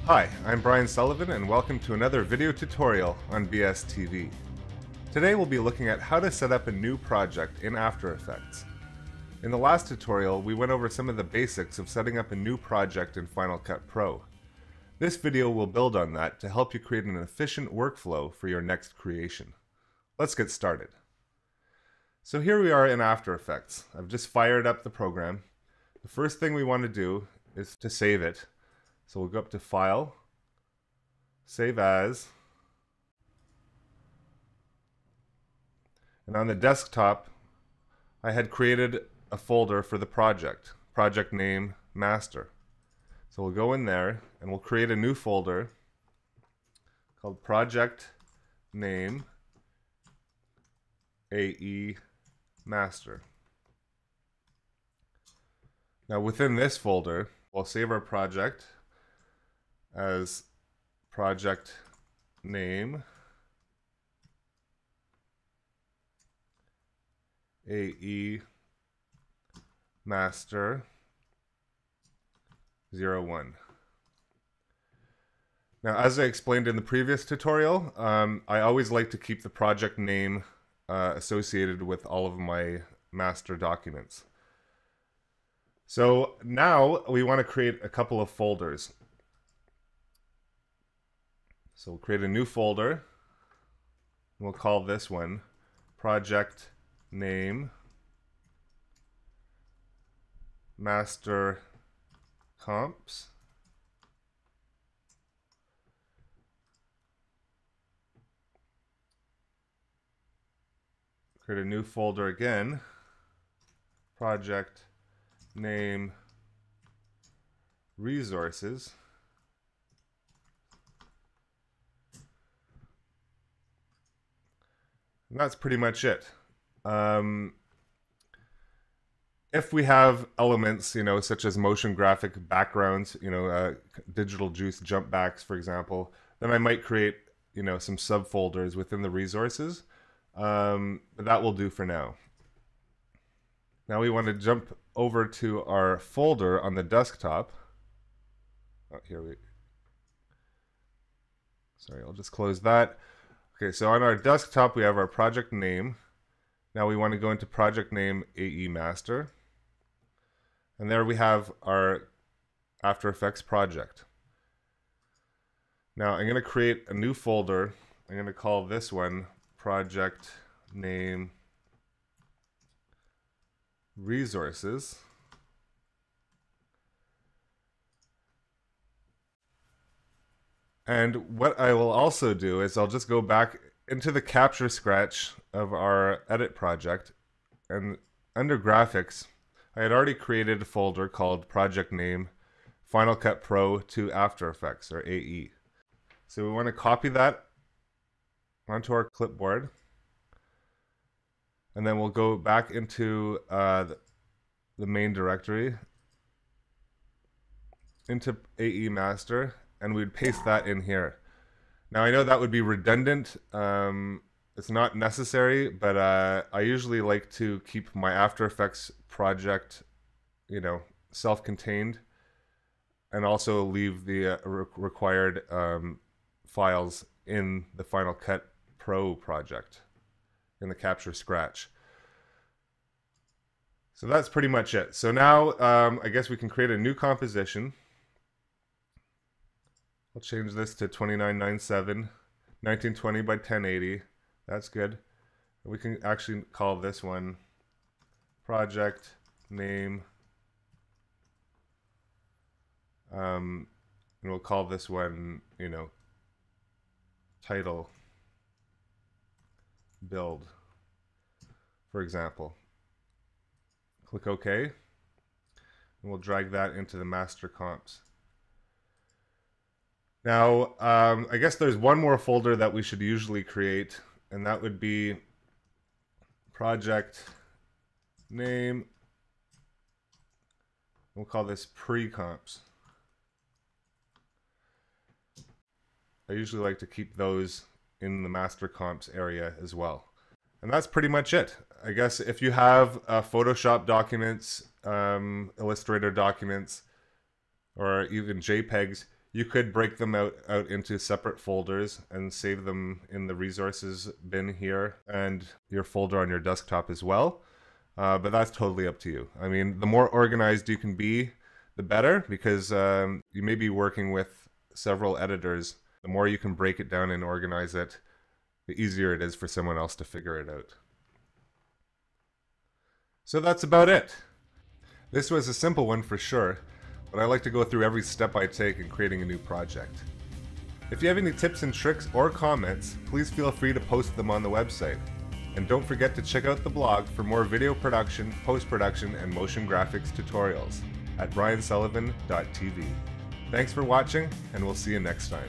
Hi, I'm Brian Sullivan and welcome to another video tutorial on BSTV. Today we'll be looking at how to set up a new project in After Effects. In the last tutorial, we went over some of the basics of setting up a new project in Final Cut Pro. This video will build on that to help you create an efficient workflow for your next creation. Let's get started. So here we are in After Effects. I've just fired up the program. The first thing we want to do is to save it. So we'll go up to File, Save As, and on the desktop I had created a folder for the project name Master. So we'll go in there and we'll create a new folder called Project Name AE Master. Now within this folder we'll save our project as project name AE Master 01. Now, as I explained in the previous tutorial, I always like to keep the project name associated with all of my master documents. So now we want to create a couple of folders. So we'll create a new folder. We'll call this one Project Name Master Comps. Create a new folder again. Project Name Resources. And that's pretty much it. If we have elements, such as motion graphic backgrounds, digital juice jump backs, for example, then I might create, some subfolders within the resources. But that will do for now. Now we want to jump over to our folder on the desktop. Oh, sorry, I'll just close that. Okay, so on our desktop we have our project name. Now we want to go into project name AE Master. And there we have our After Effects project. Now I'm going to create a new folder. I'm going to call this one Project Name Resources. And what I will also do is I'll just go back into the capture scratch of our edit project, and under graphics I had already created a folder called Project Name Final Cut Pro to After Effects, or AE. So we want to copy that onto our clipboard, and then we'll go back into the main directory, into AE Master, and we'd paste that in here. Now I know that would be redundant. It's not necessary, but I usually like to keep my After Effects project, self-contained, and also leave the required files in the Final Cut Pro project, in the Capture Scratch. So that's pretty much it. So now I guess we can create a new composition. I'll change this to 2997, 1920 by 1080. That's good. We can actually call this one Project Name, and we'll call this one, Title Build, for example. Click OK, and we'll drag that into the master comps. Now, I guess there's one more folder that we should usually create, and that would be Project Name. We'll call this Pre-Comps. I usually like to keep those in the Master Comps area as well. And that's pretty much it. I guess if you have Photoshop documents, Illustrator documents, or even JPEGs, You could break them out into separate folders and save them in the resources bin here and your folder on your desktop as well. But that's totally up to you. I mean, the more organized you can be, the better, because you may be working with several editors. The more you can break it down and organize it, the easier it is for someone else to figure it out. So that's about it. This was a simple one for sure, but I like to go through every step I take in creating a new project. If you have any tips and tricks or comments, please feel free to post them on the website. And don't forget to check out the blog for more video production, post-production, and motion graphics tutorials at briansullivan.tv. Thanks for watching, and we'll see you next time.